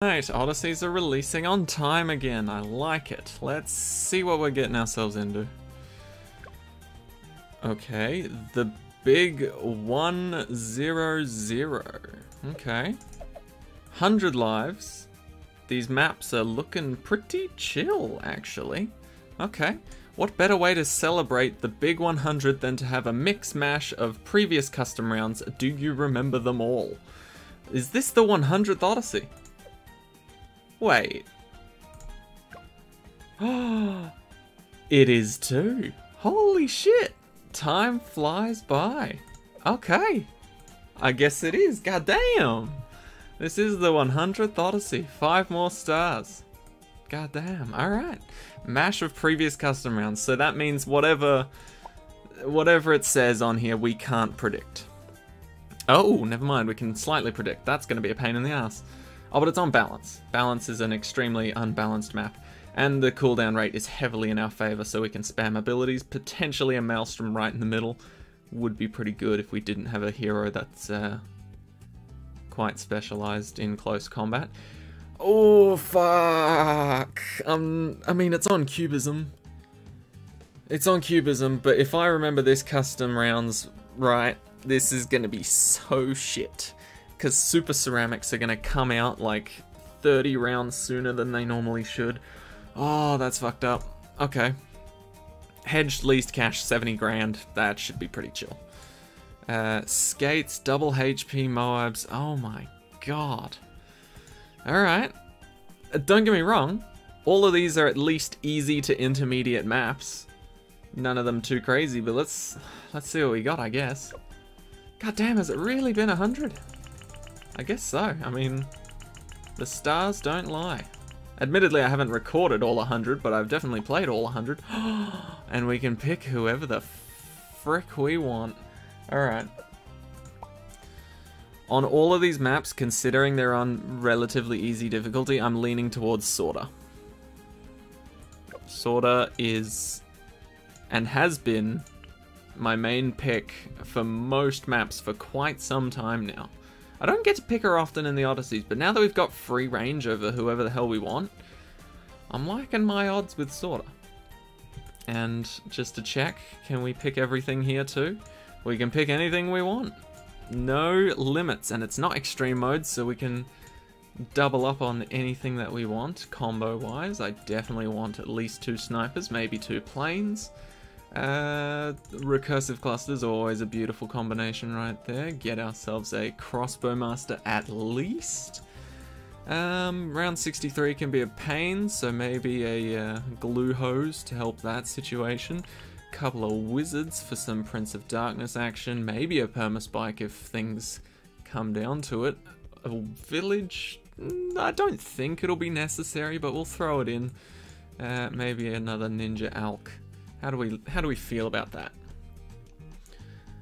Right, Odysseys are releasing on time again. I like it. Let's see what we're getting ourselves into. Okay, the big 100. Okay. 100 lives. These maps are looking pretty chill, actually. Okay. What better way to celebrate the big 100 than to have a mix mash of previous custom rounds? Do you remember them all? Is this the 100th Odyssey? Wait. It is too. Holy shit. Time flies by. Okay. I guess it is. God damn. This is the 100th Odyssey. 5 more stars. God damn. Alright. Mash of previous custom rounds. So that means whatever it says on here, we can't predict. Oh, never mind. We can slightly predict. That's going to be a pain in the ass. Oh, but it's on balance. Balance is an extremely unbalanced map. And the cooldown rate is heavily in our favor, so we can spam abilities. Potentially a Maelstrom right in the middle would be pretty good if we didn't have a hero that's quite specialized in close combat. Oh, fuck. I mean, it's on Cubism. It's on Cubism, but if I remember this custom rounds right, this is going to be so shit. Because Super Ceramics are going to come out like 30 rounds sooner than they normally should. Oh, that's fucked up. Okay. Hedged least cash, 70 grand. That should be pretty chill. Skates, double HP Moabs. Oh my god. Alright. Don't get me wrong. All of these are at least easy to intermediate maps. None of them too crazy, but let's see what we got, I guess. God damn, has it really been 100? I guess so. I mean, the stars don't lie. Admittedly, I haven't recorded all 100, but I've definitely played all 100. And we can pick whoever the frick we want. Alright. On all of these maps, considering they're on relatively easy difficulty, I'm leaning towards Sorta. Sorta is, and has been, my main pick for most maps for quite some time now. I don't get to pick her often in the Odysseys, but now that we've got free range over whoever the hell we want, I'm liking my odds with Sorta. And just to check, can we pick everything here too? We can pick anything we want. No limits, and it's not extreme mode, so we can double up on anything that we want, combo-wise. I definitely want at least 2 snipers, maybe 2 planes. Recursive clusters, always a beautiful combination right there. Get ourselves a crossbow master at least. Round 63 can be a pain, so maybe a glue hose to help that situation. Couple of wizards for some Prince of Darkness action. Maybe a permaspike if things come down to it. A village, I don't think it'll be necessary, but we'll throw it in. Maybe another ninja alk. How do we feel about that?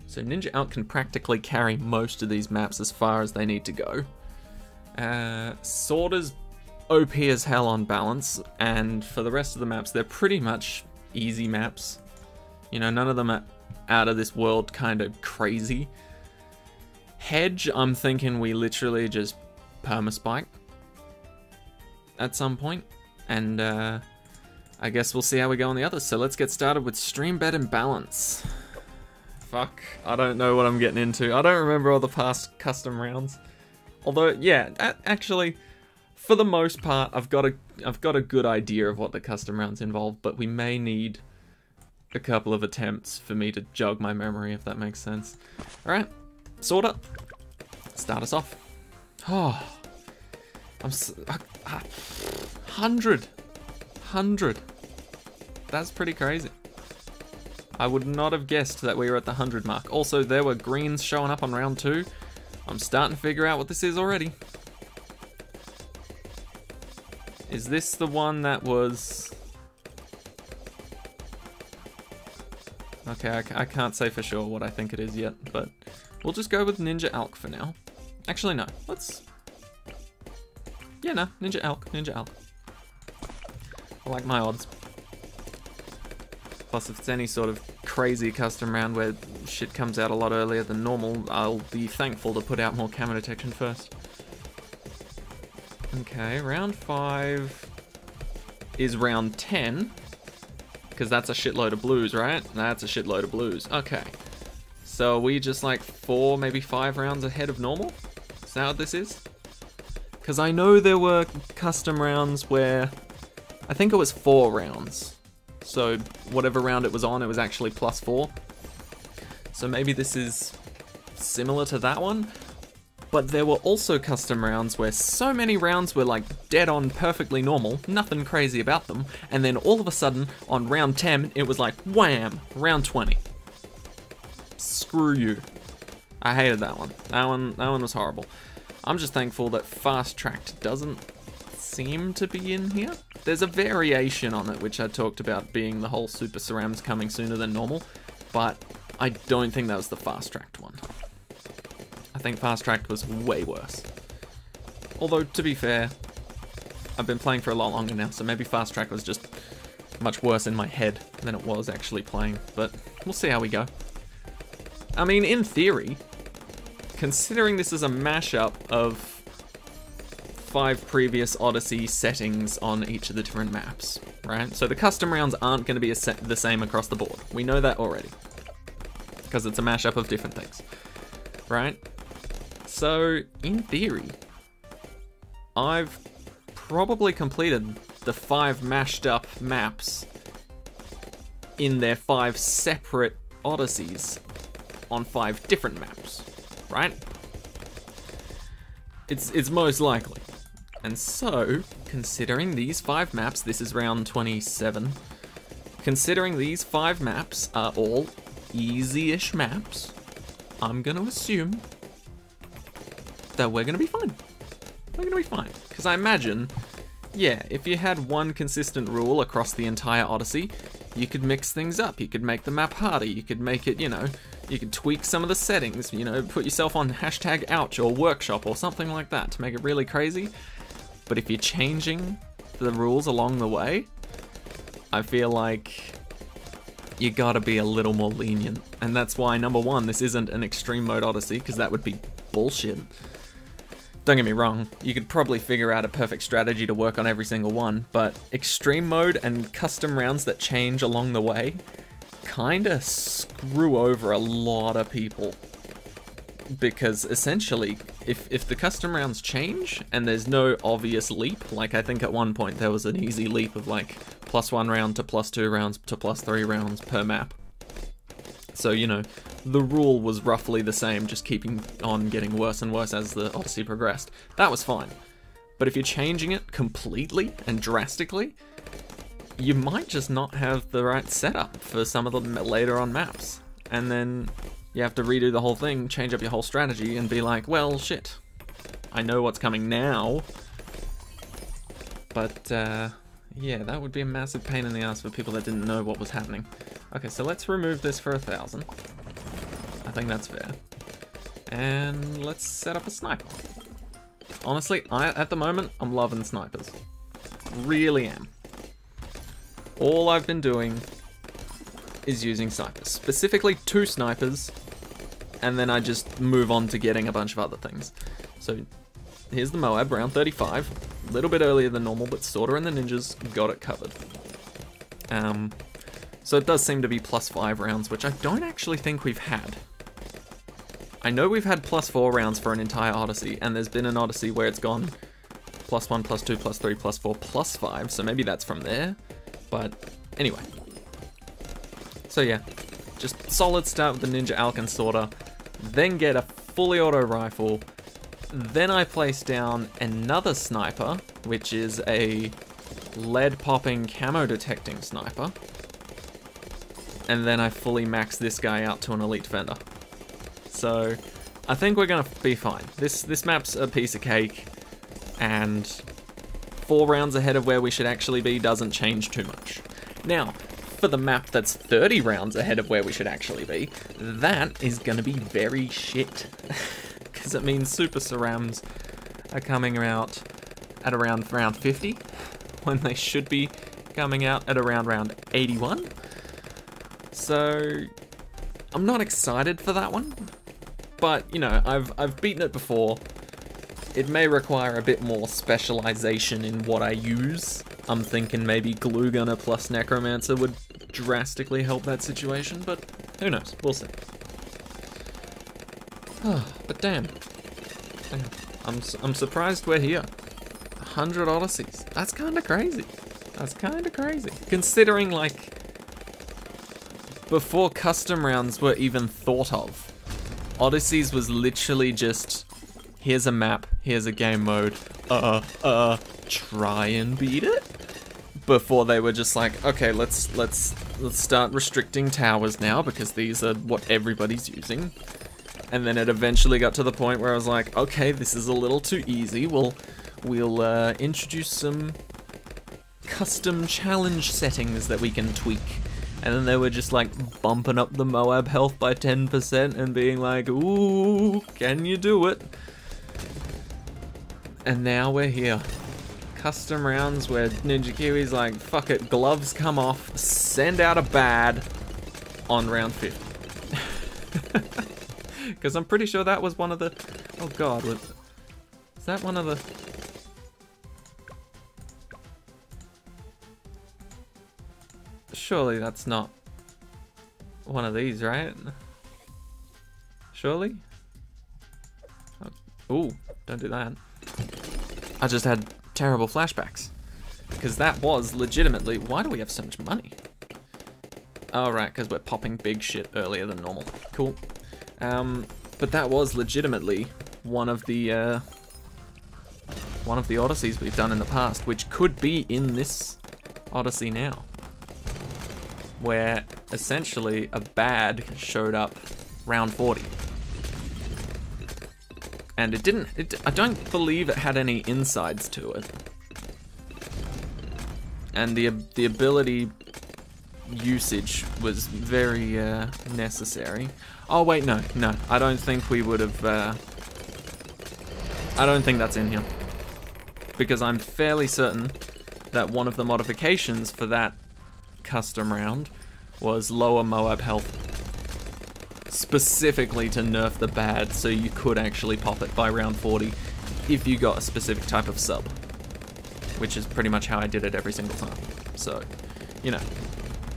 So Ninja Alk can practically carry most of these maps as far as they need to go. Sorta's OP as hell on balance, and for the rest of the maps, they're pretty much easy maps. You know, none of them are out of this world kind of crazy. Hedge, I'm thinking we literally just permaspike at some point, and I guess we'll see how we go on the others. So let's get started with Stream Bet and Balance. Fuck, I don't know what I'm getting into. I don't remember all the past custom rounds. Although, yeah, actually, for the most part, I've got a good idea of what the custom rounds involve, but we may need a couple of attempts for me to jog my memory, if that makes sense. Alright, Sorta, start us off. Oh, 100. That's pretty crazy. I would not have guessed that we were at the 100 mark. Also, there were greens showing up on round 2. I'm starting to figure out what this is already. Is this the one that was... Okay, I can't say for sure what I think it is yet, but we'll just go with Ninja Alk for now. Actually, no. Let's... Yeah, no. Ninja Alk. I like my odds. Plus, if it's any sort of crazy custom round where shit comes out a lot earlier than normal, I'll be thankful to put out more camo detection first. Okay, round 5 is round 10. Because that's a shitload of blues, right? That's a shitload of blues. Okay. So are we just like 4, maybe 5 rounds ahead of normal? Is that what this is? Because I know there were custom rounds where... I think it was 4 rounds. So whatever round it was on, it was actually +4. So maybe this is similar to that one. But there were also custom rounds where so many rounds were like dead on perfectly normal, nothing crazy about them, and then all of a sudden on round 10 it was like wham, round 20. Screw you. I hated that one. That one was horrible. I'm just thankful that Fast Tracked doesn't seem to be in here. There's a variation on it which I talked about being the whole Super Cerams coming sooner than normal, but I don't think that was the Fast Tracked one. I think Fast Tracked was way worse. Although, to be fair, I've been playing for a lot longer now, so maybe Fast Track was just much worse in my head than it was actually playing, but we'll see how we go. I mean, in theory, considering this is a mashup of 5 previous Odyssey settings on each of the different maps, right? So the custom rounds aren't going to be the same across the board. We know that already, because it's a mashup of different things, right? So, in theory, I've probably completed the 5 mashed up maps in their 5 separate Odysseys on 5 different maps, right? It's most likely. And so, considering these 5 maps, this is round 27, considering these 5 maps are all easy-ish maps, I'm gonna assume that we're gonna be fine. We're gonna be fine. Because I imagine, yeah, if you had one consistent rule across the entire Odyssey, you could mix things up. You could make the map harder. You could make it, you know, you could tweak some of the settings, you know, put yourself on #ouch or workshop or something like that to make it really crazy. But if you're changing the rules along the way, I feel like you gotta be a little more lenient. And that's why, number 1, this isn't an extreme mode Odyssey, because that would be bullshit. Don't get me wrong, you could probably figure out a perfect strategy to work on every single one, but extreme mode and custom rounds that change along the way kinda screw over a lot of people. Because essentially, if the custom rounds change and there's no obvious leap, like I think at one point there was an easy leap of like +1 round to +2 rounds to +3 rounds per map. So, you know, the rule was roughly the same, just keeping on getting worse and worse as the Odyssey progressed. That was fine. But if you're changing it completely and drastically, you might just not have the right setup for some of the later on maps. And then you have to redo the whole thing, change up your whole strategy, and be like, well, shit. I know what's coming now. But, yeah, that would be a massive pain in the ass for people that didn't know what was happening. Okay, so let's remove this for 1,000. I think that's fair. And let's set up a sniper. Honestly, at the moment, I'm loving snipers. Really am. All I've been doing is using snipers. Specifically 2 snipers, and then I just move on to getting a bunch of other things. So here's the Moab, round 35. A little bit earlier than normal, but Sorta and the ninjas got it covered. So it does seem to be +5 rounds, which I don't actually think we've had. I know we've had +4 rounds for an entire Odyssey, and there's been an Odyssey where it's gone +1, +2, +3, +4, +5, so maybe that's from there. But anyway. So yeah, just solid start with the Ninja Alk and Sorta, then get a fully auto rifle, then I place down another sniper, which is a lead popping camo detecting sniper, and then I fully max this guy out to an elite defender. So I think we're gonna be fine. This map's a piece of cake, and 4 rounds ahead of where we should actually be doesn't change too much. Now, for the map that's 30 rounds ahead of where we should actually be, that is gonna be very shit. Because it means Super Cerams are coming out at around round 50, when they should be coming out at around round 81. So I'm not excited for that one, but you know, I've beaten it before. it may require a bit more specialization in what I use. I'm thinking maybe Glue Gunner plus Necromancer would drastically help that situation, but who knows? We'll see. But damn. I'm surprised we're here. 100 Odysseys. That's kind of crazy. That's kind of crazy. Considering, like, before custom rounds were even thought of, Odysseys was literally just, here's a map, here's a game mode, try and beat it? Before they were just like, okay, let's start restricting towers now because these are what everybody's using. And then it eventually got to the point where I was like, okay, this is a little too easy. We'll introduce some custom challenge settings that we can tweak. And then they were just like bumping up the Moab health by 10% and being like, ooh, can you do it? And now we're here. Custom rounds where Ninja Kiwi's like, fuck it, gloves come off, send out a bad on round 50. Because I'm pretty sure that was one of the... Oh god, is that one of the... Surely that's not one of these, right? Surely? Oh, ooh, don't do that. I just had terrible flashbacks. Because that was legitimately... Why do we have so much money? Oh, right, because we're popping big shit earlier than normal. Cool. But that was legitimately one of the Odysseys we've done in the past, which could be in this Odyssey now. Where essentially a bad showed up round 40. And I don't believe it had any insides to it. And the ability usage was very necessary. Oh wait, no, I don't think we would have, I don't think that's in here. Because I'm fairly certain that one of the modifications for that custom round was lower Moab health. Specifically to nerf the bad, so you could actually pop it by round 40 if you got a specific type of sub. Which is pretty much how I did it every single time. So, you know,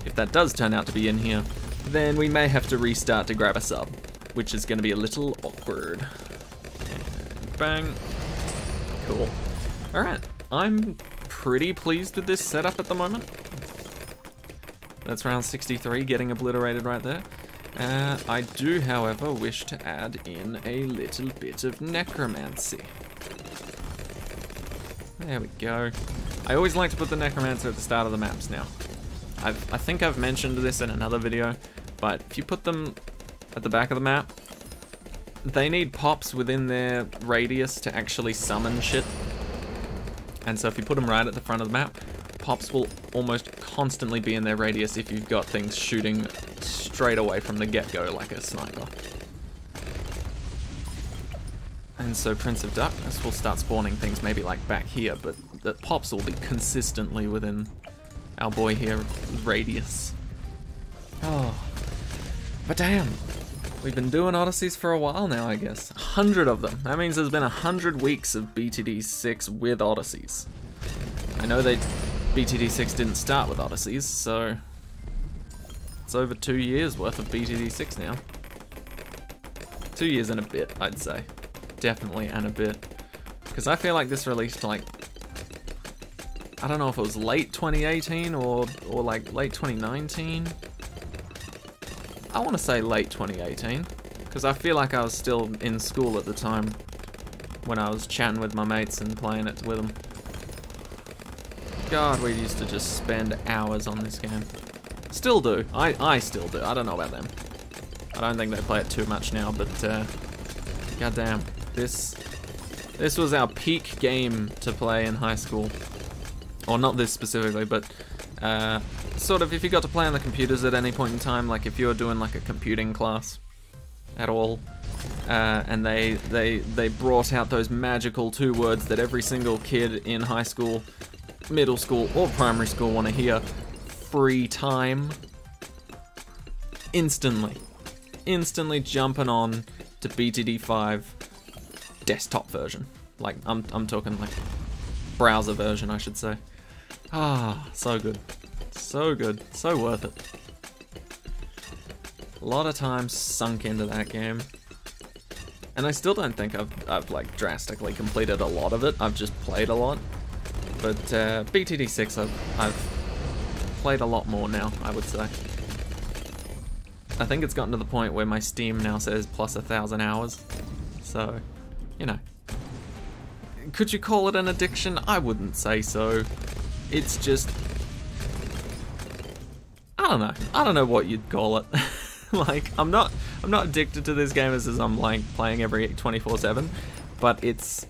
if that does turn out to be in here, then we may have to restart to grab a sub, which is going to be a little awkward. And bang. Cool. Alright, I'm pretty pleased with this setup at the moment. That's round 63 getting obliterated right there. I do, however, wish to add in a little bit of necromancy. There we go. I always like to put the necromancer at the start of the maps now. I think I've mentioned this in another video, but if you put them at the back of the map, they need pops within their radius to actually summon shit. And so if you put them right at the front of the map, pops will almost constantly be in their radius if you've got things shooting straight away from the get-go like a sniper. And so Prince of Darkness will start spawning things maybe like back here, but the pops will be consistently within our boy here radius. Oh, but damn, we've been doing Odysseys for a while now, I guess. 100 of them. That means there's been 100 weeks of BTD6 with Odysseys. I know BTD6 didn't start with Odysseys, so it's over 2 years worth of BTD6 now. 2 years and a bit, I'd say. Definitely and a bit. Because I feel like this released like, I don't know if it was late 2018 or like late 2019. I want to say late 2018, because I feel like I was still in school at the time when I was chatting with my mates and playing it with them. God, we used to just spend hours on this game. Still do. I still do. I don't know about them. I don't think they play it too much now, but goddamn, this was our peak game to play in high school. Or not this specifically, but sort of if you got to play on the computers at any point in time, like if you were doing like a computing class at all, and they brought out those magical 2 words that every single kid in high school, middle school, or primary school want to hear: free time. Instantly jumping on to BTD5 desktop version. Like, I'm talking like browser version, I should say. Ah, so good. So good. So worth it. A lot of time sunk into that game. And I still don't think I've like drastically completed a lot of it. I've just played a lot. But BTD6 I've played a lot more now, I would say. I think it's gotten to the point where my Steam now says plus 1,000 hours. So, you know. Could you call it an addiction? I wouldn't say so. It's just... I don't know. I don't know what you'd call it. Like, I'm not addicted to this game as I'm like playing every 24/7, but it's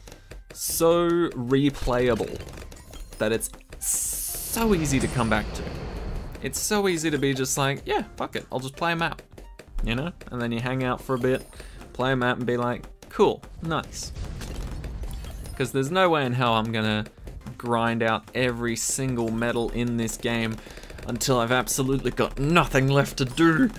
so replayable that it's so easy to come back to. It's so easy to be just like, yeah, fuck it, I'll just play a map, you know? And then you hang out for a bit, play a map and be like, cool, nice. Because there's no way in hell I'm gonna grind out every single medal in this game until I've absolutely got nothing left to do.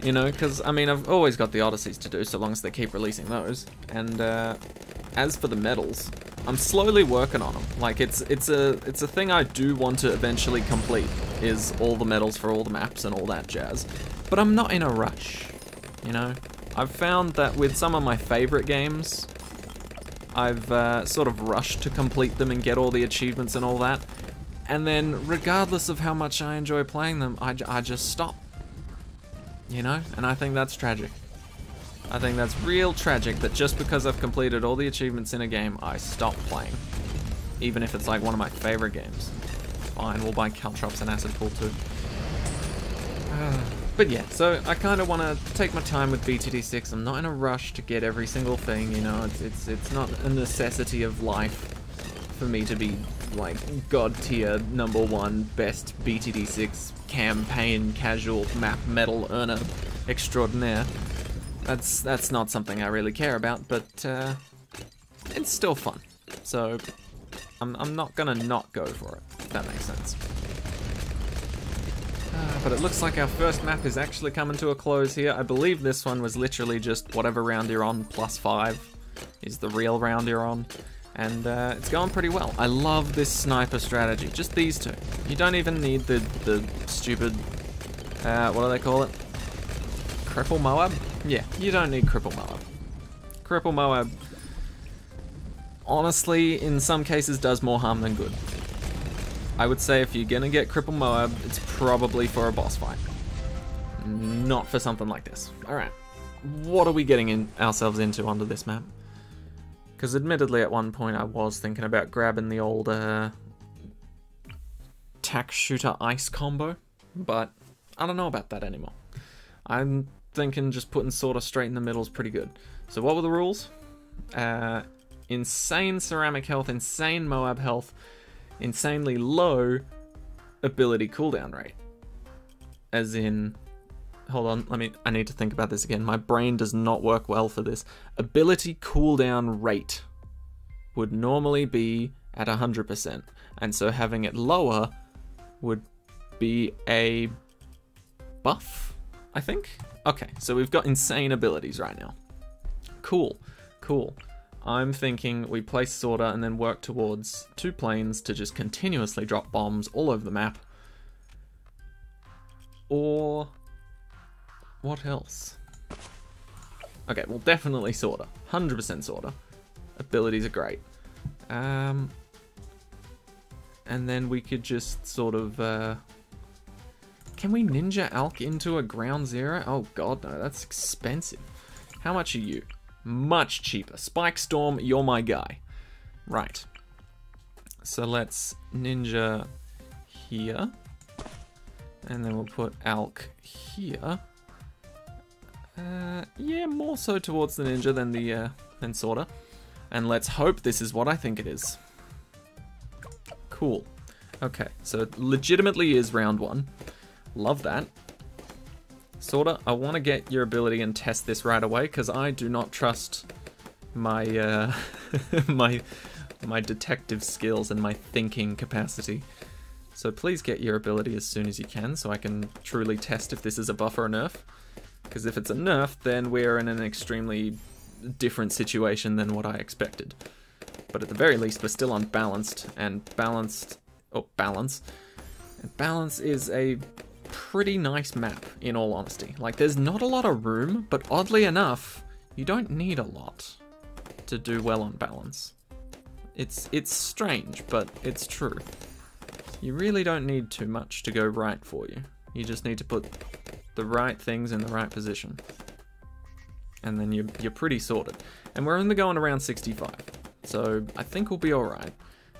You know, because, I mean, I've always got the Odysseys to do, so long as they keep releasing those. And, as for the medals, I'm slowly working on them. Like, it's a thing I do want to eventually complete, is all the medals for all the maps and all that jazz. But I'm not in a rush, you know? I've found that with some of my favorite games, I've, sort of rushed to complete them and get all the achievements and all that. And then, regardless of how much I enjoy playing them, I just stop. You know? And I think that's tragic. I think that's real tragic that just because I've completed all the achievements in a game, I stop playing. Even if it's like one of my favorite games. Fine, we'll buy Caltrops and Acid Pool too. But yeah, so I kind of want to take my time with BTD6. I'm not in a rush to get every single thing, you know? It's not a necessity of life for me to be like god tier #1 best BTD6 campaign casual map medal earner extraordinaire. That's not something I really care about, but it's still fun. So I'm not gonna not go for it, if that makes sense. But it looks like our first map is actually coming to a close here. I believe this one was literally just whatever round you're on +5 is the real round you're on. And it's going pretty well. I love this sniper strategy. Just these two. You don't even need the stupid, what do they call it? Cripple Moab? Yeah, you don't need Cripple Moab. Cripple Moab, honestly, in some cases does more harm than good. I would say if you're gonna get Cripple Moab, it's probably for a boss fight. Not for something like this. Alright, what are we getting ourselves into onto this map? Because admittedly at one point I was thinking about grabbing the old tack shooter ice combo, but I don't know about that anymore. I'm thinking just putting sorta straight in the middle is pretty good. So what were the rules? Insane ceramic health, insane Moab health, insanely low ability cooldown rate. As in... Hold on, I need to think about this again. My brain does not work well for this. Ability cooldown rate would normally be at 100%, and so having it lower would be a buff, I think? Okay, so we've got insane abilities right now. Cool, cool. I'm thinking we place Sorter and then work towards 2 planes to just continuously drop bombs all over the map. Or... what else? Okay, well definitely Sorter. 100% Sorter. Abilities are great. And then we could just sort of... can we ninja Alk into a ground zero? Oh god no, that's expensive. How much are you? Much cheaper. Spike Storm, you're my guy. Right. So let's ninja here. And then we'll put Alk here. Yeah, more so towards the ninja than Sorter. And let's hope this is what I think it is. Cool. Okay, so it legitimately is round 1. Love that. Sorter, I want to get your ability and test this right away, because I do not trust my, my detective skills and my thinking capacity. So please get your ability as soon as you can, so I can truly test if this is a buff or a nerf. Because if it's a nerf, then we're in an extremely different situation than what I expected. but at the very least, we're still unbalanced, and balance. And balance is a pretty nice map, in all honesty. Like, there's not a lot of room, but oddly enough, you don't need a lot to do well on balance. It's strange, but it's true. You really don't need too much to go right for you. You just need to put the right things in the right position. And then you're pretty sorted. And we're only going around 65, so I think we'll be alright.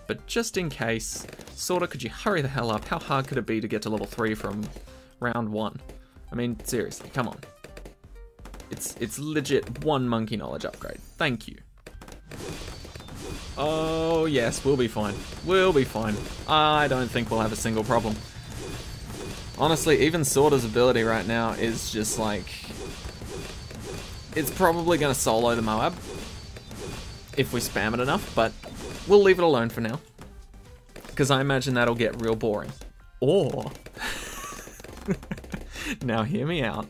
But just in case, sorta, could you hurry the hell up? How hard could it be to get to level 3 from round 1? I mean, seriously, come on. It's legit 1 monkey knowledge upgrade. Thank you. Oh, yes, we'll be fine. We'll be fine. I don't think we'll have a single problem. Honestly, even Sorta's ability right now is just like... It's probably going to solo the Moab if we spam it enough, but we'll leave it alone for now. Because I imagine that'll get real boring. Or... now hear me out.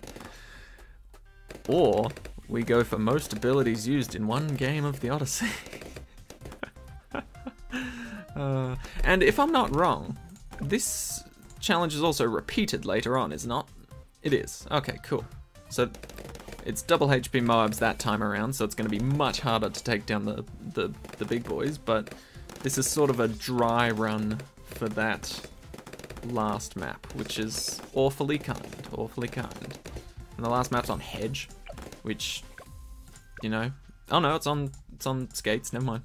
Or we go for most abilities used in one game of the Odyssey. And if I'm not wrong, this challenge is also repeated later on, is it not? It is. Okay, cool. So it's double HP Moabs that time around, so it's going to be much harder to take down the big boys, but this is sort of a dry run for that last map, which is awfully kind, awfully kind. And the last map's on Hedge, which, you know, oh no, it's on skates, never mind.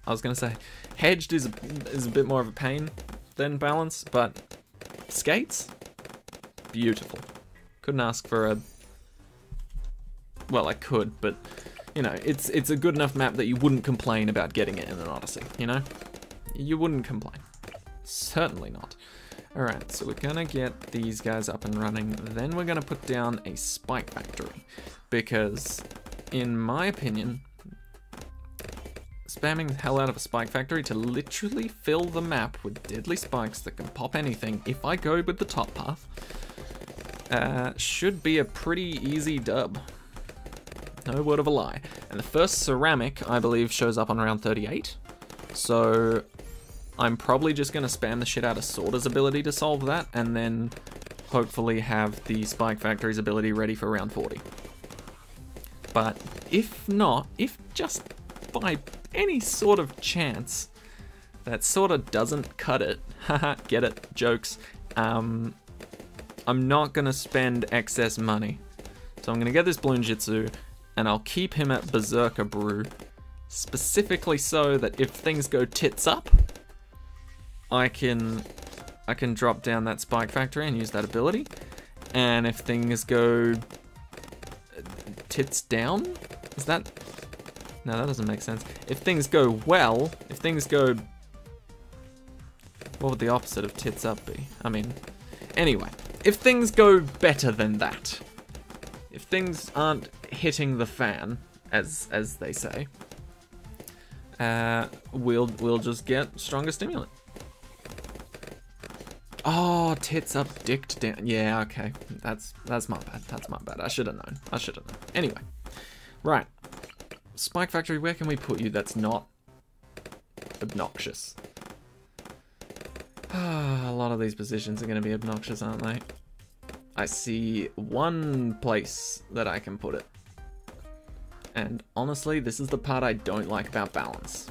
I was gonna say, Hedged is a bit more of a pain than balance, but skates, beautiful. Couldn't ask for a, well, I could, but you know, it's a good enough map that you wouldn't complain about getting it in an Odyssey, you know? You wouldn't complain. Certainly not. Alright, so we're gonna get these guys up and running, then we're gonna put down a spike factory, because in my opinion, spamming the hell out of a spike factory to literally fill the map with deadly spikes that can pop anything, if I go with the top path, should be a pretty easy dub. No word of a lie. And the first ceramic, I believe, shows up on round 38, so I'm probably just going to spam the shit out of Sorta's ability to solve that, and then hopefully have the Spike Factory's ability ready for round 40. But if not, if just by any sort of chance that Sorta doesn't cut it, haha, get it, jokes, I'm not going to spend excess money. So I'm going to get this Balloon Jitsu, and I'll keep him at Berserker Brew, specifically so that if things go tits up, I can drop down that Spike Factory and use that ability. And if things go tits down, is that? No, that doesn't make sense. If things go well, if things go, what would the opposite of tits up be? I mean, anyway, if things go better than that, if things aren't hitting the fan, as they say, we'll just get stronger stimulant. Oh, tits up, dicked down. Yeah, okay. That's my bad. That's my bad. I should have known. I should have known. Anyway. Right. Spike Factory, where can we put you that's not obnoxious? A lot of these positions are going to be obnoxious, aren't they? I see one place that I can put it. And honestly, this is the part I don't like about balance.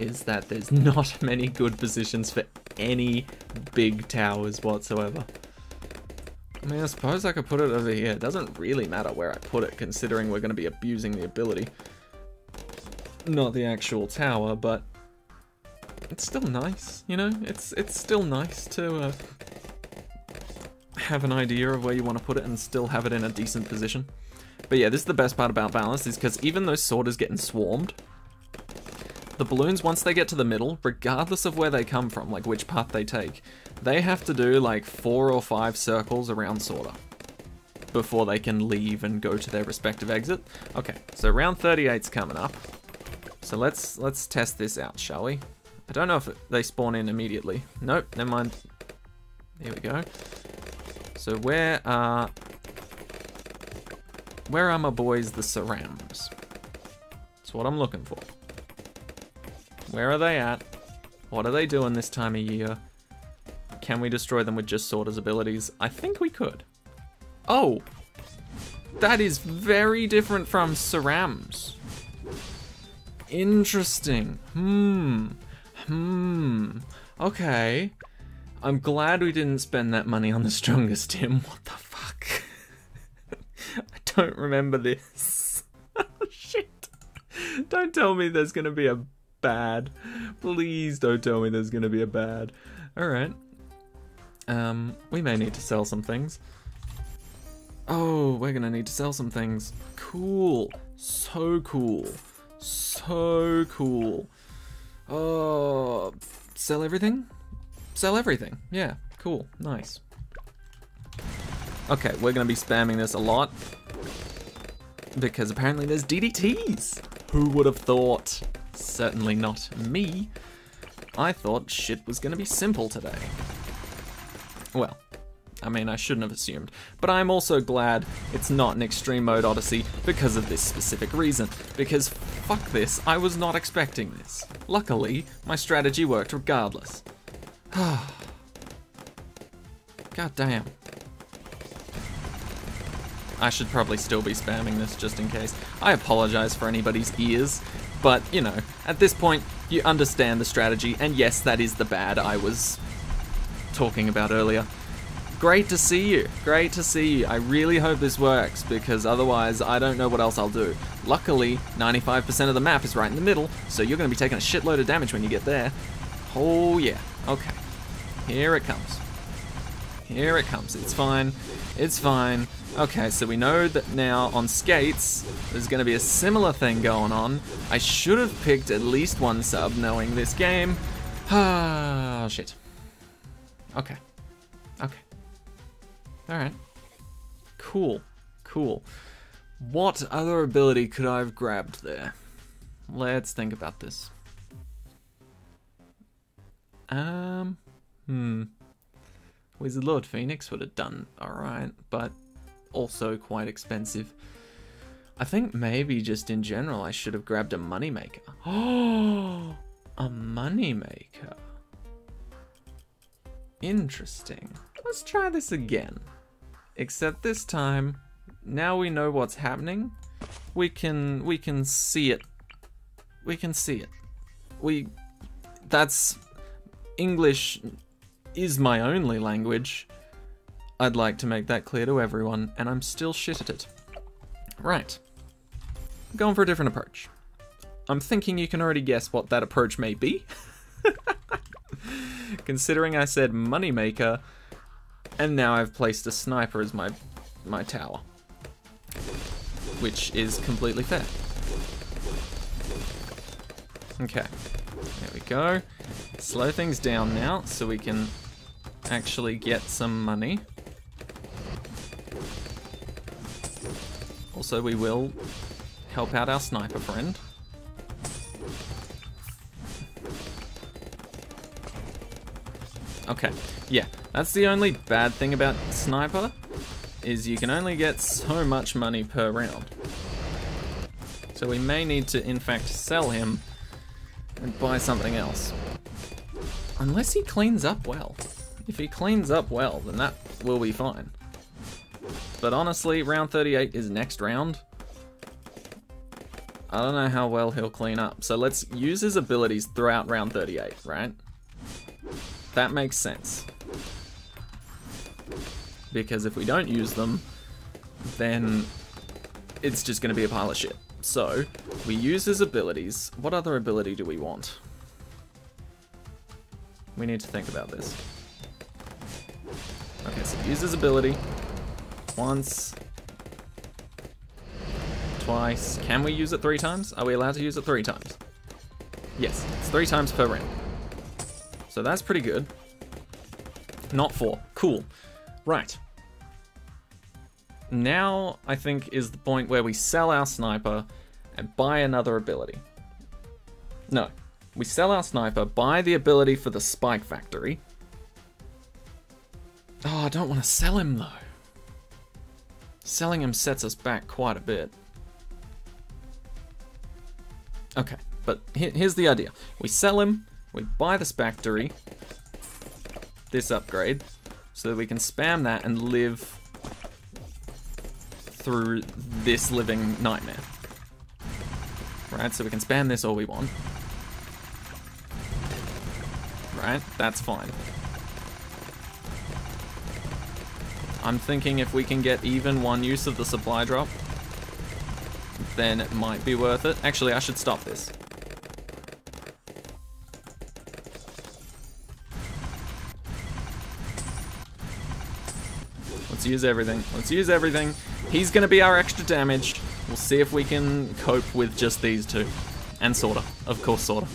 Is that there's not many good positions for any big towers whatsoever. I mean, I suppose I could put it over here. It doesn't really matter where I put it, considering we're going to be abusing the ability. Not the actual tower, but it's still nice, you know? It's still nice to have an idea of where you want to put it and still have it in a decent position. But yeah, this is the best part about balance, is because even though Sorta's getting swarmed, the balloons, once they get to the middle, regardless of where they come from, like which path they take, they have to do like 4 or 5 circles around Sorta before they can leave and go to their respective exit. Okay, so round 38's coming up. So let's test this out, shall we? I don't know if they spawn in immediately. Nope, never mind. Here we go. So where are my boys, the Cerams? That's what I'm looking for. Where are they at? What are they doing this time of year? Can we destroy them with just Sorter's abilities? I think we could. Oh! That is very different from Saram's. Interesting. Okay. I'm glad we didn't spend that money on the strongest Tim. What the fuck? I don't remember this. Oh, shit. Don't tell me there's gonna be a bad. Please don't tell me there's gonna be a bad. Alright. We may need to sell some things. Oh, we're gonna need to sell some things. Cool. So cool. So cool. Oh, sell everything? Sell everything. Yeah, cool. Nice. Okay, we're gonna be spamming this a lot. Because apparently there's DDTs. Who would have thought? Certainly not me. I thought shit was gonna be simple today. Well, I mean, I shouldn't have assumed, but I'm also glad it's not an extreme mode Odyssey because of this specific reason. Because fuck this, I was not expecting this. Luckily, my strategy worked regardless. God damn. I should probably still be spamming this just in case. I apologize for anybody's ears, but you know, at this point, you understand the strategy, and yes, that is the bad I was talking about earlier. Great to see you. Great to see you. I really hope this works, because otherwise I don't know what else I'll do. Luckily, 95% of the map is right in the middle, so you're going to be taking a shitload of damage when you get there. Oh yeah. Okay. Here it comes. Here it comes. It's fine. It's fine. Okay, so we know that now on skates, there's going to be a similar thing going on. I should have picked at least one sub knowing this game. Ah, shit. Okay. Okay. Alright. Cool. Cool. What other ability could I have grabbed there? Let's think about this. Wizard Lord Phoenix would have done alright, but also quite expensive. I think maybe just in general I should have grabbed a moneymaker. Oh, a moneymaker. Interesting. Let's try this again. Except this time, now we know what's happening. We can see it. We can see it. That's English is my only language. I'd like to make that clear to everyone, and I'm still shit at it. Right. Going for a different approach. I'm thinking you can already guess what that approach may be. Considering I said moneymaker, and now I've placed a sniper as my tower. Which is completely fair. Okay. There we go. Slow things down now, so we can actually get some money. Also, we will help out our sniper friend. Okay, yeah, that's the only bad thing about sniper, is you can only get so much money per round. So we may need to, in fact, sell him and buy something else. Unless he cleans up well. If he cleans up well, then that will be fine. But honestly, round 38 is next round. I don't know how well he'll clean up. So let's use his abilities throughout round 38, right? That makes sense. Because if we don't use them, then it's just going to be a pile of shit. So, we use his abilities. What other ability do we want? We need to think about this. Okay, so use his ability. Once. Twice. Can we use it 3 times? Are we allowed to use it 3 times? Yes, it's 3 times per round. So that's pretty good. Not 4. Cool. Right. Now, I think, is the point where we sell our sniper and buy another ability. No. We sell our sniper, buy the ability for the spike factory. Oh, I don't want to sell him, though. Selling him sets us back quite a bit. Okay. but here's the idea. We sell him, we buy this factory, this upgrade, so that we can spam that and live through this living nightmare. Right, so we can spam this all we want. Right, that's fine. I'm thinking if we can get even one use of the supply drop, then it might be worth it. Actually, I should stop this. Let's use everything. Let's use everything. He's gonna be our extra damage. We'll see if we can cope with just these two. And sorta. Of course, sorta.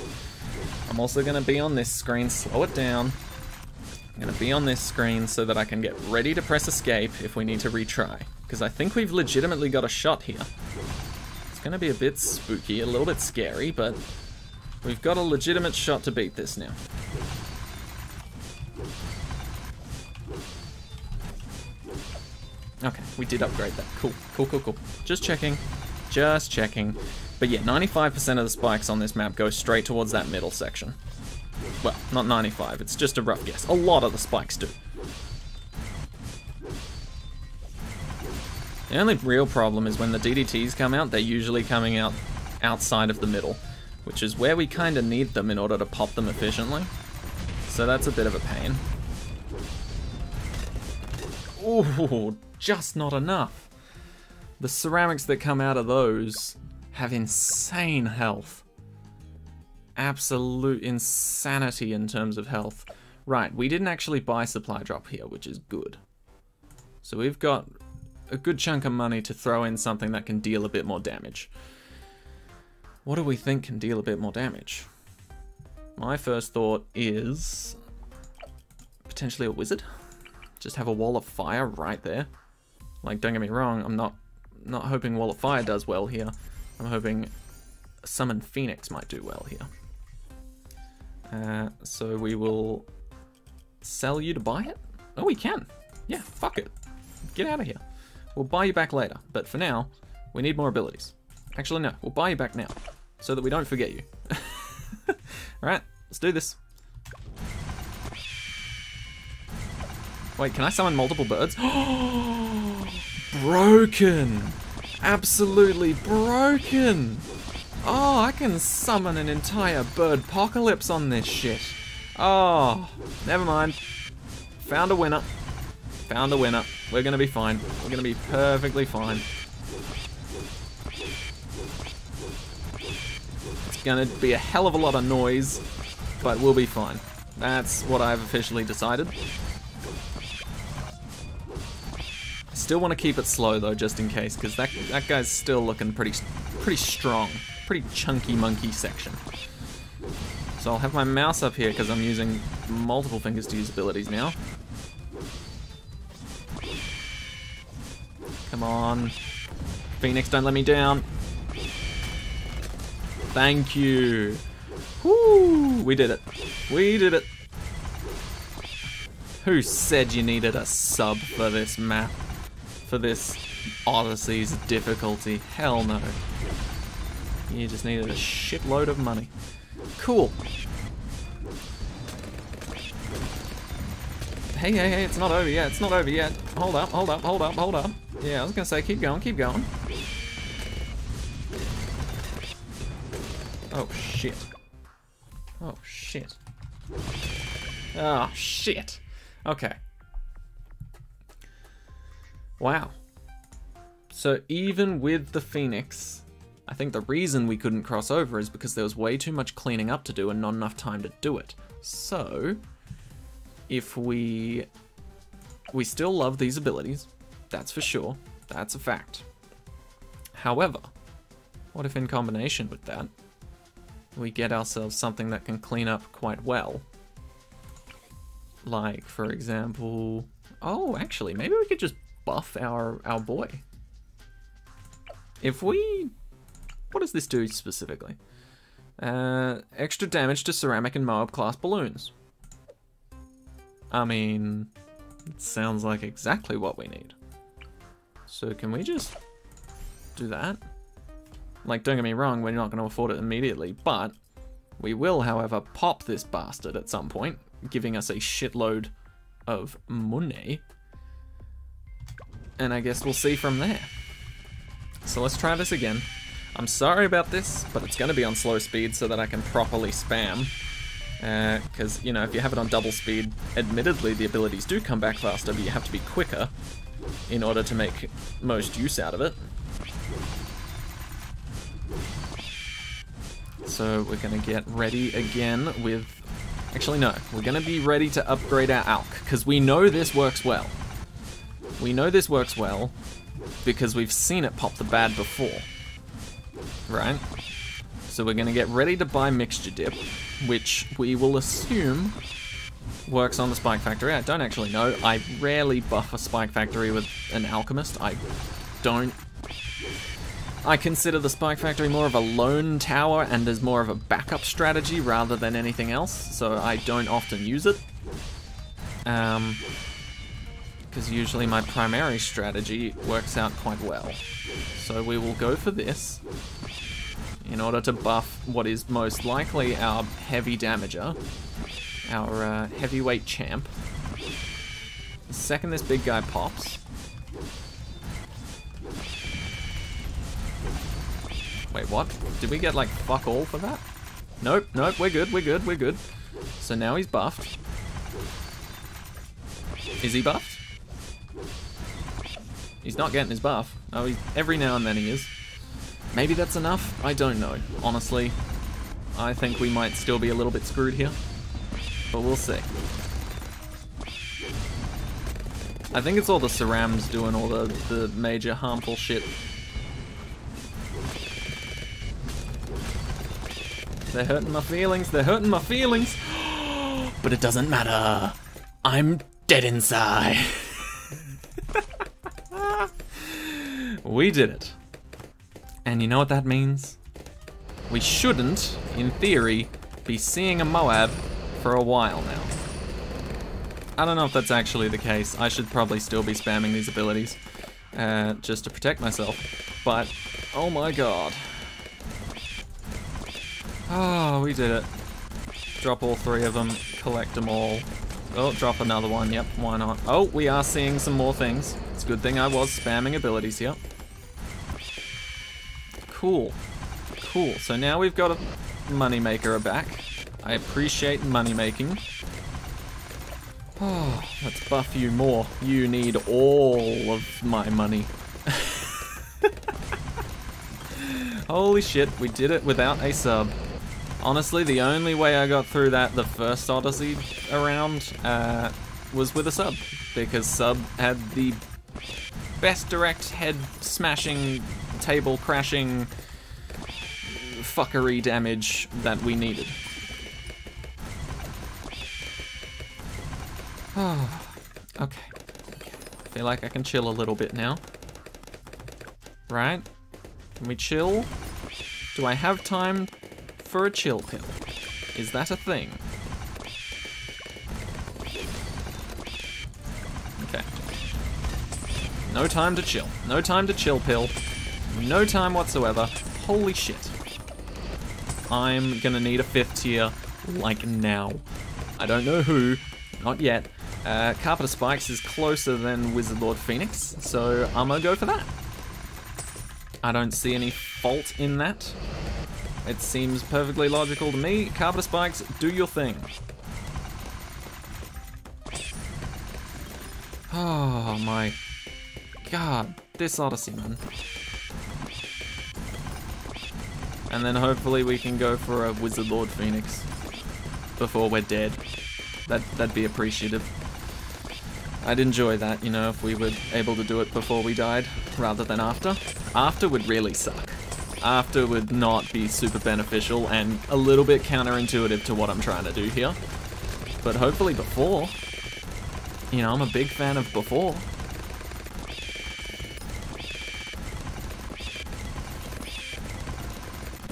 I'm also gonna be on this screen. Slow it down. I'm gonna be on this screen so that I can get ready to press escape if we need to retry. Because I think we've legitimately got a shot here. It's gonna be a bit spooky, a little bit scary, but we've got a legitimate shot to beat this now. Okay, we did upgrade that. Cool, cool, cool, cool. Just checking. Just checking. But yeah, 95% of the spikes on this map go straight towards that middle section. Well, not 95, it's just a rough guess. A lot of the spikes do. The only real problem is when the DDTs come out, they're usually coming out outside of the middle, which is where we kind of need them in order to pop them efficiently. So that's a bit of a pain. Ooh, just not enough. The ceramics that come out of those have insane health. Absolute insanity in terms of health. Right, we didn't actually buy supply drop here, which is good. So we've got a good chunk of money to throw in something that can deal a bit more damage. What do we think can deal a bit more damage? My first thought is potentially a wizard. Just have a wall of fire right there. Like, don't get me wrong, I'm not hoping wall of fire does well here. I'm hoping summon phoenix might do well here. So we will sell you to buy it? Oh, we can. Yeah, fuck it. Get out of here. We'll buy you back later, but for now, we need more abilities. Actually, no, we'll buy you back now, so that we don't forget you. Alright, let's do this. Wait, can I summon multiple birds? Broken! Absolutely broken! Oh, I can summon an entire bird-pocalypse on this shit. Oh, never mind. Found a winner. Found a winner. We're gonna be fine. We're gonna be perfectly fine. It's gonna be a hell of a lot of noise, but we'll be fine. That's what I've officially decided. I still want to keep it slow though, just in case, because that guy's still looking pretty strong. Pretty chunky monkey section. So I'll have my mouse up here because I'm using multiple fingers to use abilities now. Come on. Phoenix, don't let me down. Thank you. Woo! We did it. We did it. Who said you needed a sub for this map? For this Odyssey's difficulty? Hell no. You just needed a shitload of money. Cool. Hey, hey, hey, it's not over yet. It's not over yet. Hold up, hold up, hold up, hold up. Yeah, I was gonna say, keep going, keep going. Oh, shit. Oh, shit. Oh, shit. Okay. Wow. So even with the Phoenix, I think the reason we couldn't cross over is because there was way too much cleaning up to do and not enough time to do it. So, if we still love these abilities, that's for sure, that's a fact. However, what if in combination with that, we get ourselves something that can clean up quite well? Like, for example, oh, actually, maybe we could just buff our boy. If we... What does this do specifically? Extra damage to ceramic and Moab class balloons. I mean, it sounds like exactly what we need. So can we just do that? Like, don't get me wrong, we're not going to afford it immediately, but we will, however, pop this bastard at some point, giving us a shitload of money. And I guess we'll see from there. So let's try this again. I'm sorry about this, but it's going to be on slow speed so that I can properly spam. Because, you know, if you have it on double speed, admittedly the abilities do come back faster, but you have to be quicker in order to make most use out of it. So we're going to get ready again with... Actually, no. We're going to be ready to upgrade our Alk, because we know this works well. We know this works well because we've seen it pop the bad before. Right? So we're going to get ready to buy Mixture Dip, which we will assume works on the Spike Factory. I don't actually know. I rarely buff a Spike Factory with an Alchemist. I consider the Spike Factory more of a lone tower and as more of a backup strategy rather than anything else, so I don't often use it. Because usually my primary strategy works out quite well. So we will go for this in order to buff what is most likely our heavy damager, our heavyweight champ. The second this big guy pops... Wait, what? Did we get, like, fuck all for that? Nope, nope, we're good, we're good, we're good. So now he's buffed. Is he buffed? He's not getting his buff. Oh, every now and then he is. Maybe that's enough? I don't know. Honestly, I think we might still be a little bit screwed here. But we'll see. I think it's all the Cerams doing all the major harmful shit. They're hurting my feelings, they're hurting my feelings! But it doesn't matter. I'm dead inside. We did it. And you know what that means? We shouldn't, in theory, be seeing a Moab for a while now. I don't know if that's actually the case. I should probably still be spamming these abilities, just to protect myself. But, oh my god. Oh, we did it. Drop all three of them, collect them all. Oh, drop another one, yep, why not? Oh, we are seeing some more things. It's a good thing I was spamming abilities here. Cool. Cool, so now we've got a moneymaker back. I appreciate money making. Oh, let's buff you more. You need all of my money. Holy shit, we did it without a sub. Honestly, the only way I got through that the first Odyssey around was with a sub, because sub had the best direct head smashing, table crashing fuckery damage that we needed. Oh, okay. I feel like I can chill a little bit now. Right? Can we chill? Do I have time for a chill pill? Is that a thing? Okay. No time to chill. No time to chill pill. No time whatsoever. Holy shit. I'm gonna need a 5th tier, like now. I don't know who, not yet. Carpet of Spikes is closer than Wizard Lord Phoenix, so I'm gonna go for that. I don't see any fault in that. It seems perfectly logical to me. Carpet of Spikes, do your thing. Oh my god, this Odyssey, man. And then hopefully we can go for a Wizard Lord Phoenix before we're dead. That'd be appreciative. I'd enjoy that, you know, if we were able to do it before we died, rather than after. After would really suck. After would not be super beneficial and a little bit counterintuitive to what I'm trying to do here. But hopefully before. You know, I'm a big fan of before.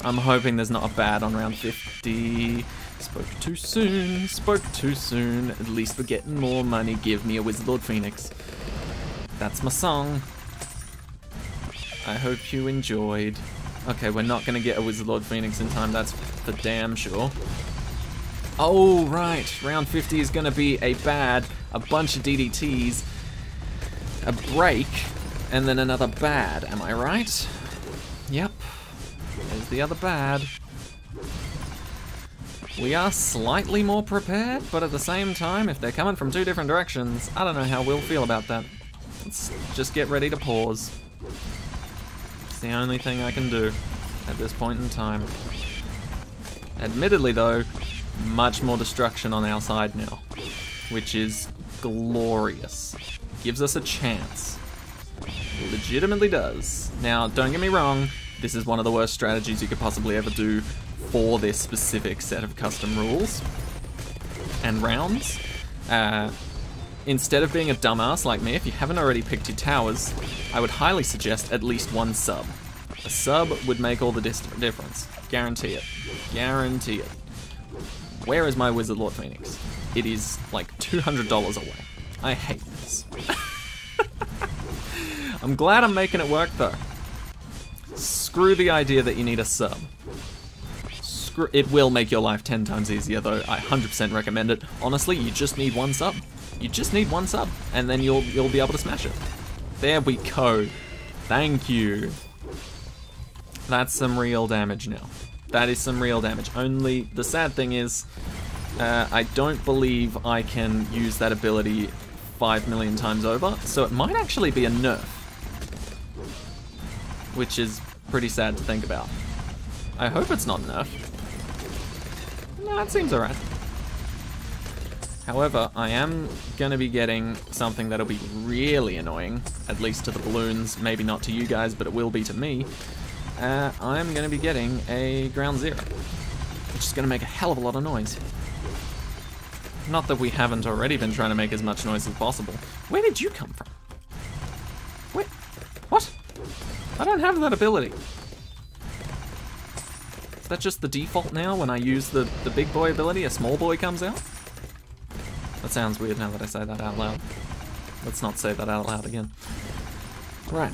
I'm hoping there's not a bad on round 50. Spoke too soon, spoke too soon. At least we're getting more money. Give me a Wizard Lord Phoenix. That's my song. I hope you enjoyed. Okay, we're not gonna get a Wizard Lord Phoenix in time, that's for damn sure. Oh, right. Round 50 is gonna be a bad, a bunch of DDTs, a break, and then another bad. Am I right? Yep. There's the other bad. We are slightly more prepared, but at the same time, if they're coming from two different directions, I don't know how we'll feel about that. Let's just get ready to pause. It's the only thing I can do at this point in time. Admittedly though, much more destruction on our side now, which is glorious. Gives us a chance. Legitimately does. Now, don't get me wrong, this is one of the worst strategies you could possibly ever do for this specific set of custom rules and rounds. Instead of being a dumbass like me, if you haven't already picked your towers, I would highly suggest at least one sub. A sub would make all the difference. Guarantee it. Guarantee it. Where is my Wizard Lord Phoenix? It is like $200 away. I hate this. I'm glad I'm making it work though. Screw the idea that you need a sub. It will make your life 10 times easier though. I 100% recommend it. Honestly, you just need one sub. You just need one sub, and then you'll be able to smash it. There we go. Thank you. That's some real damage now. That is some real damage. Only the sad thing is, I don't believe I can use that ability 5 million times over, so it might actually be a nerf, which is pretty sad to think about. I hope it's not nerf. No, it seems alright. However, I am going to be getting something that'll be really annoying, at least to the balloons, maybe not to you guys, but it will be to me. I'm going to be getting a ground zero, which is going to make a hell of a lot of noise. Not that we haven't already been trying to make as much noise as possible. Where did you come from? Wait, what? I don't have that ability. Is that just the default now when I use the big boy ability, a small boy comes out? That sounds weird now that I say that out loud. Let's not say that out loud again. Right.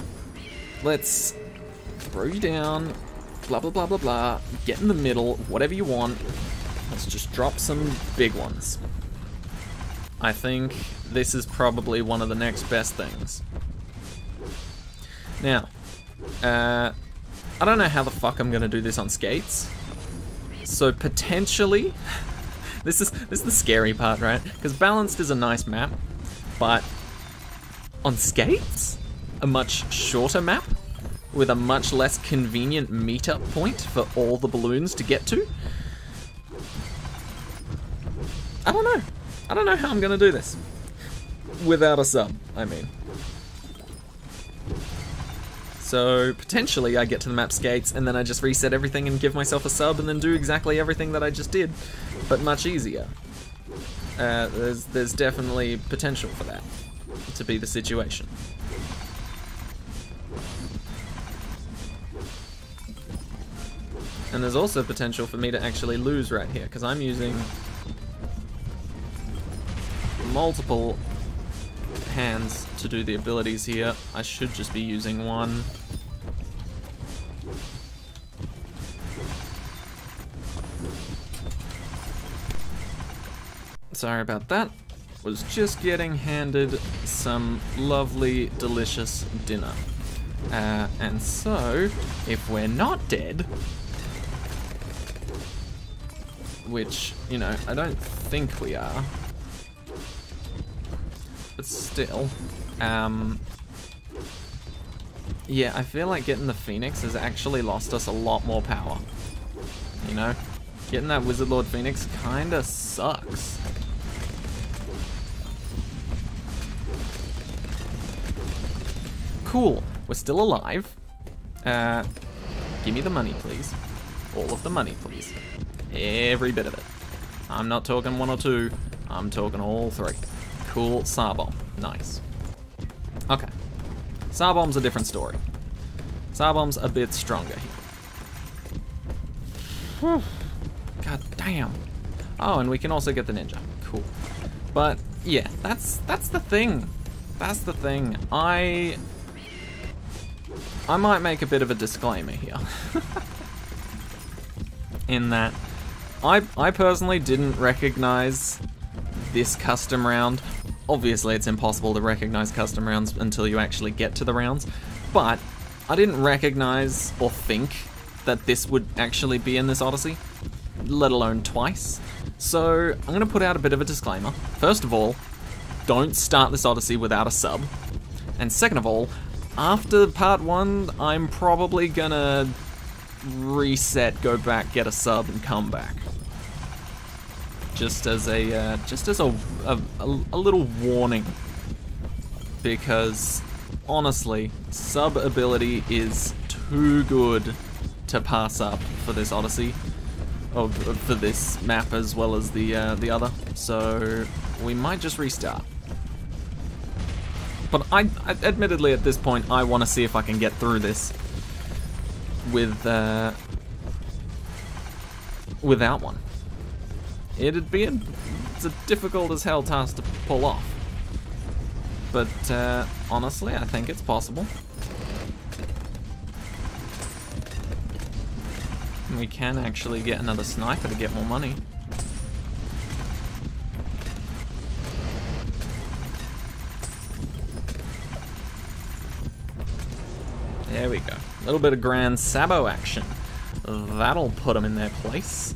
Let's throw you down, blah blah blah blah blah, get in the middle, whatever you want. Let's just drop some big ones. I think this is probably one of the next best things. Now, I don't know how the fuck I'm gonna do this on skates. So potentially, this is the scary part, right? Because Balanced is a nice map, but on skates, a much shorter map with a much less convenient meetup point for all the balloons to get to. I don't know. I don't know how I'm gonna do this. Without a sub, I mean. So potentially I get to the map skates and then I just reset everything and give myself a sub and then do exactly everything that I just did, but much easier. There's definitely potential for that to be the situation. And there's also potential for me to actually lose right here, because I'm using multiple hands to do the abilities here. I should just be using one. Sorry about that. Was just getting handed some lovely, delicious dinner. And so, if we're not dead, which, you know, I don't think we are, but still, yeah, I feel like getting the Phoenix has actually lost us a lot more power. You know, getting that Wizard Lord Phoenix kinda sucks. Cool, we're still alive. Give me the money, please. All of the money, please. Every bit of it. I'm not talking one or two, I'm talking all three. Cool, Sarbomb, nice. Okay, Sarbomb's a different story. Sarbomb's a bit stronger here. God damn. Oh, and we can also get the ninja, cool. But yeah, that's the thing. That's the thing. I I might make a bit of a disclaimer here. In that, I personally didn't recognize this custom round. Obviously, it's impossible to recognize custom rounds until you actually get to the rounds, but I didn't recognize or think that this would actually be in this Odyssey, let alone twice. So I'm going to put out a bit of a disclaimer. First of all, don't start this Odyssey without a sub. And second of all, after part 1, I'm probably gonna reset, go back, get a sub, and come back. Just as a little warning, because honestly, sub ability is too good to pass up for this Odyssey, or for this map as well as the other. So we might just restart. But I admittedly at this point I want to see if I can get through this with without one. It'd be it's a difficult as hell task to pull off, but honestly I think it's possible. We can actually get another sniper to get more money. There we go. A little bit of Grand Sabo action. That'll put them in their place.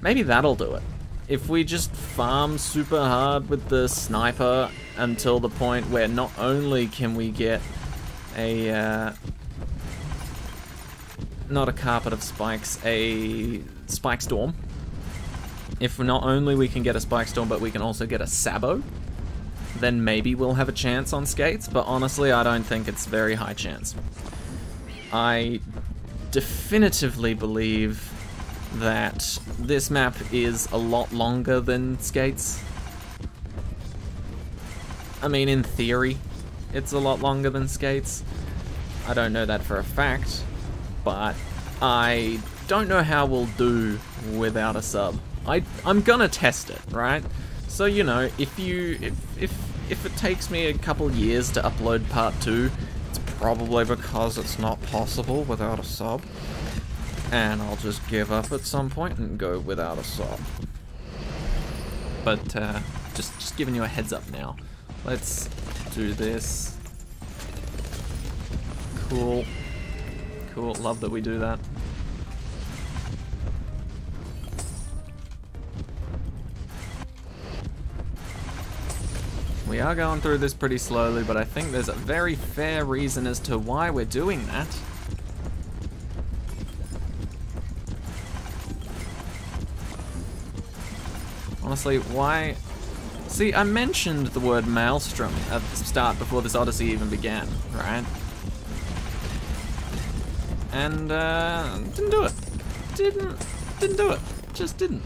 Maybe that'll do it. If we just farm super hard with the sniper until the point where not only can we get a not a carpet of spikes, a spike storm. If not only we can get a spike storm, but we can also get a Sabo, then maybe we'll have a chance on skates, but honestly I don't think it's very high chance. I definitively believe that this map is a lot longer than skates. I mean, in theory, it's a lot longer than skates. I don't know that for a fact, but I don't know how we'll do without a sub. I'm gonna test it, right? So, you know, if it takes me a couple years to upload part 2, it's probably because it's not possible without a sub. And I'll just give up at some point and go without a sub. But just giving you a heads up now. Let's do this. Cool. Cool, love that we do that. We are going through this pretty slowly, but I think there's a very fair reason as to why we're doing that. Honestly, why? See, I mentioned the word maelstrom at the start before this Odyssey even began, right? And didn't do it. Didn't do it. Just didn't.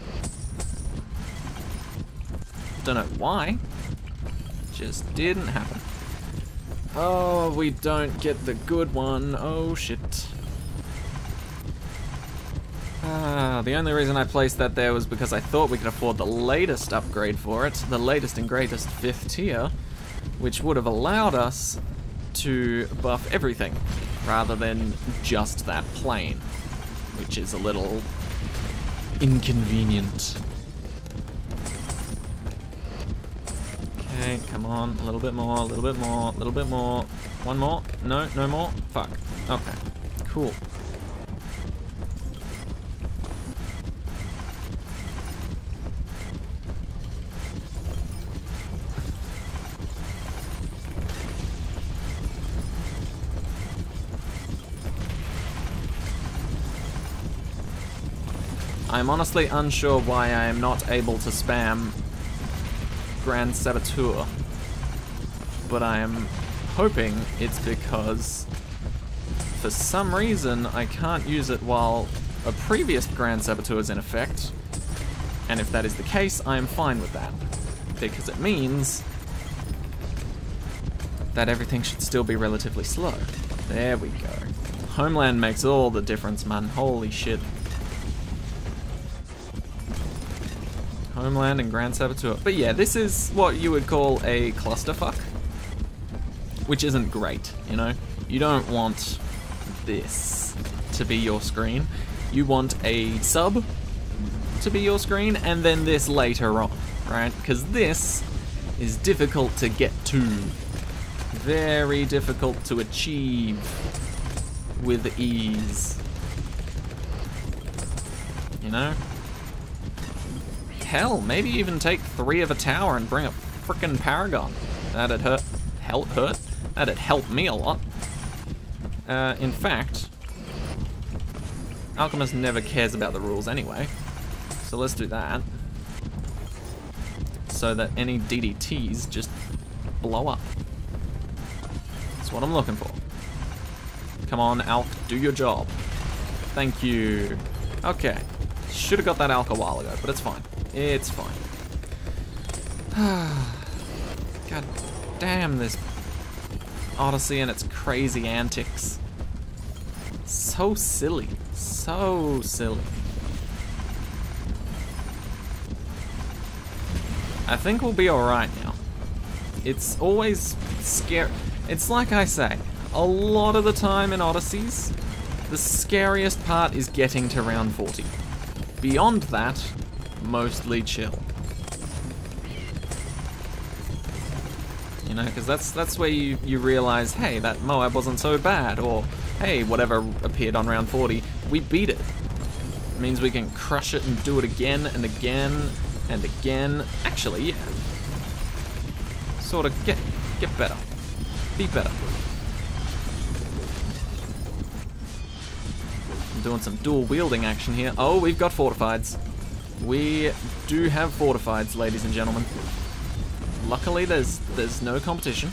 Don't know why. Just didn't happen. Oh, we don't get the good one. Oh shit. The only reason I placed that there was because I thought we could afford the latest upgrade for it, the latest and greatest 5th tier, which would have allowed us to buff everything, rather than just that plane, which is a little inconvenient. Okay, come on, a little bit more, a little bit more, a little bit more. One more? No, no more? Fuck. Okay, cool. I'm honestly unsure why I am not able to spam Grand Saboteur, but I am hoping it's because for some reason I can't use it while a previous Grand Saboteur is in effect, and if that is the case, I am fine with that, because it means that everything should still be relatively slow. There we go. Homeland makes all the difference, man. Holy shit. Homeland and Grand Saboteur. But yeah, this is what you would call a clusterfuck, which isn't great, you know? You don't want this to be your screen. You want a sub to be your screen, and then this later on, right? Because this is difficult to get to. Very difficult to achieve with ease. You know? Hell, maybe even take 3 of a tower and bring a frickin' Paragon. That'd hurt. That'd help me a lot. In fact, Alchemist never cares about the rules anyway. So let's do that. So that any DDTs just blow up. That's what I'm looking for. Come on, Alk, do your job. Thank you. Okay. Should have got that Alk a while ago, but it's fine. It's fine. God damn this Odyssey and its crazy antics. So silly. So silly. I think we'll be alright now. It's always scary. It's like I say, a lot of the time in Odysseys, the scariest part is getting to round 40. Beyond that, mostly chill. You know, because that's where you realize, hey, that Moab wasn't so bad, or hey, whatever appeared on round 40, we beat it. It means we can crush it and do it again and again and again. Actually, yeah. Sort of get better. Be better. I'm doing some dual wielding action here. Oh, we've got fortifieds. We do have fortifieds, ladies and gentlemen. Luckily, there's no competition.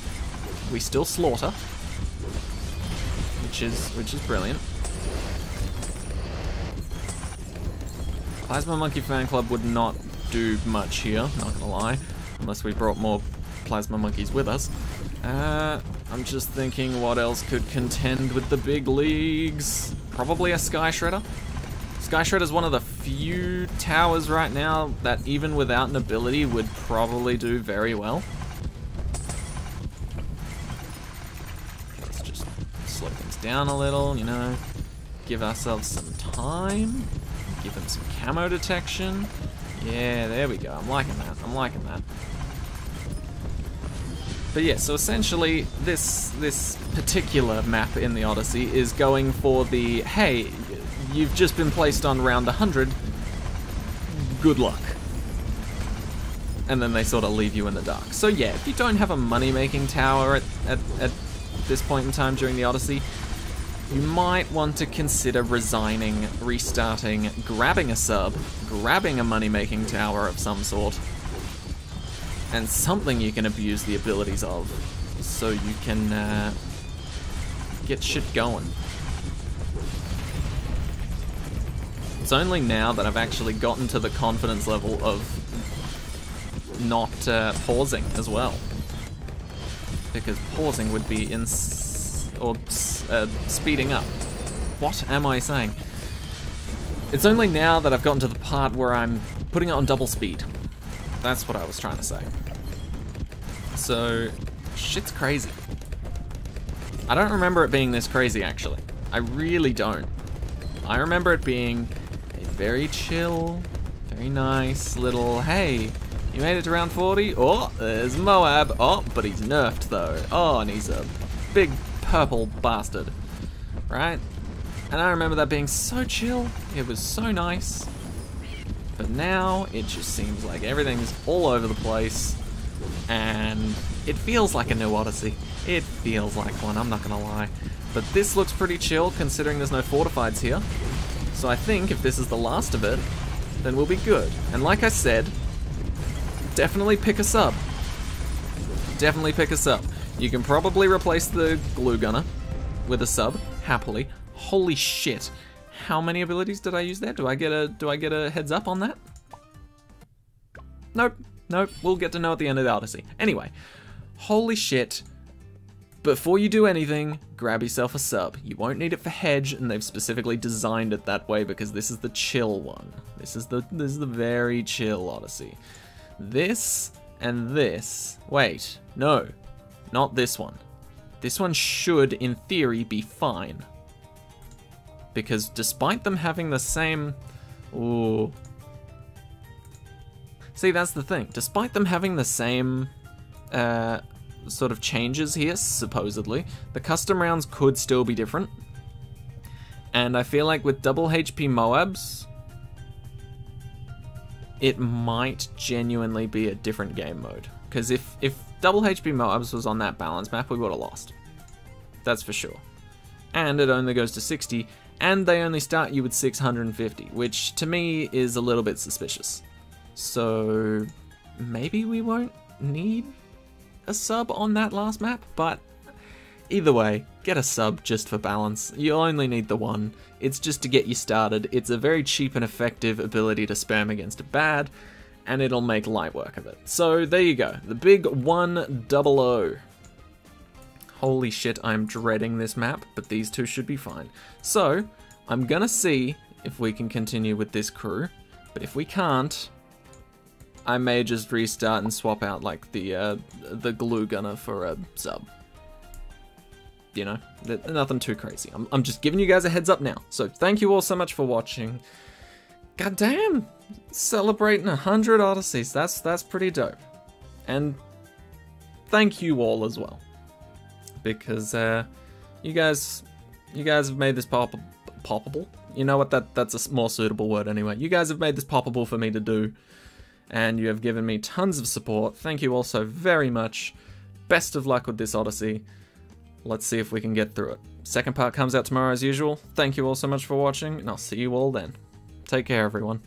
We still slaughter, which is brilliant. Plasma Monkey Fan Club would not do much here, not gonna lie, unless we brought more Plasma Monkeys with us. I'm just thinking what else could contend with the big leagues. Probably a Sky Shredder. Sky Shredder's one of the few towers right now that even without an ability would probably do very well. Let's just slow things down a little, you know. Give ourselves some time. Give them some camo detection. Yeah, there we go. I'm liking that. I'm liking that. But yeah, so essentially this particular map in the Odyssey is going for the, hey, you've just been placed on round 100, good luck. And then they sort of leave you in the dark. So yeah, if you don't have a money-making tower at this point in time during the Odyssey, you might want to consider resigning, restarting, grabbing a sub, grabbing a money-making tower of some sort, and something you can abuse the abilities of, so you can get shit going. It's only now that I've actually gotten to the confidence level of not pausing as well. Because pausing would be speeding up. What am I saying? It's only now that I've gotten to the part where I'm putting it on double speed. That's what I was trying to say. So, shit's crazy. I don't remember it being this crazy, actually. I really don't. I remember it being a very chill, very nice little, hey, you made it to round 40? Oh, there's Moab. Oh, but he's nerfed, though. Oh, and he's a big purple bastard. Right? And I remember that being so chill. It was so nice. But now, it just seems like everything's all over the place, and it feels like a new Odyssey. It feels like one, I'm not gonna lie. But this looks pretty chill, considering there's no fortifieds here. So I think if this is the last of it, then we'll be good. And like I said, definitely pick a sub. Definitely pick a sub. You can probably replace the glue gunner with a sub, happily. Holy shit. How many abilities did I use there? Do I get a heads up on that? Nope. Nope. We'll get to know at the end of the Odyssey. Anyway, holy shit. Before you do anything, grab yourself a sub. You won't need it for hedge, and they've specifically designed it that way because this is the chill one. This is the very chill Odyssey. This and this. Wait, no, not this one. This one should, in theory, be fine. because despite them having the same... Ooh. See, that's the thing. Despite them having the same sort of changes here, supposedly, the custom rounds could still be different. And I feel like with double HP Moabs, it might genuinely be a different game mode. Because if double HP Moabs was on that balance map, we would have lost. That's for sure. And it only goes to 60, and they only start you with 650, which to me is a little bit suspicious. So maybe we won't need a sub on that last map, but either way, get a sub just for balance. You'll only need the one. It's just to get you started. It's a very cheap and effective ability to spam against a bad, and it'll make light work of it. So there you go, the big 100. Holy shit, I'm dreading this map, but these two should be fine. So I'm gonna see if we can continue with this crew, but if we can't, I may just restart and swap out like the glue gunner for a sub. You know, nothing too crazy. I'm just giving you guys a heads up now. So thank you all so much for watching. God damn, celebrating 100 Odysseys. That's pretty dope. And thank you all as well, because you guys have made this poppable. You know what? That's a more suitable word anyway. You guys have made this poppable for me to do, and you have given me tons of support. Thank you all so very much. Best of luck with this Odyssey. Let's see if we can get through it. Second part comes out tomorrow as usual. Thank you all so much for watching, and I'll see you all then. Take care, everyone.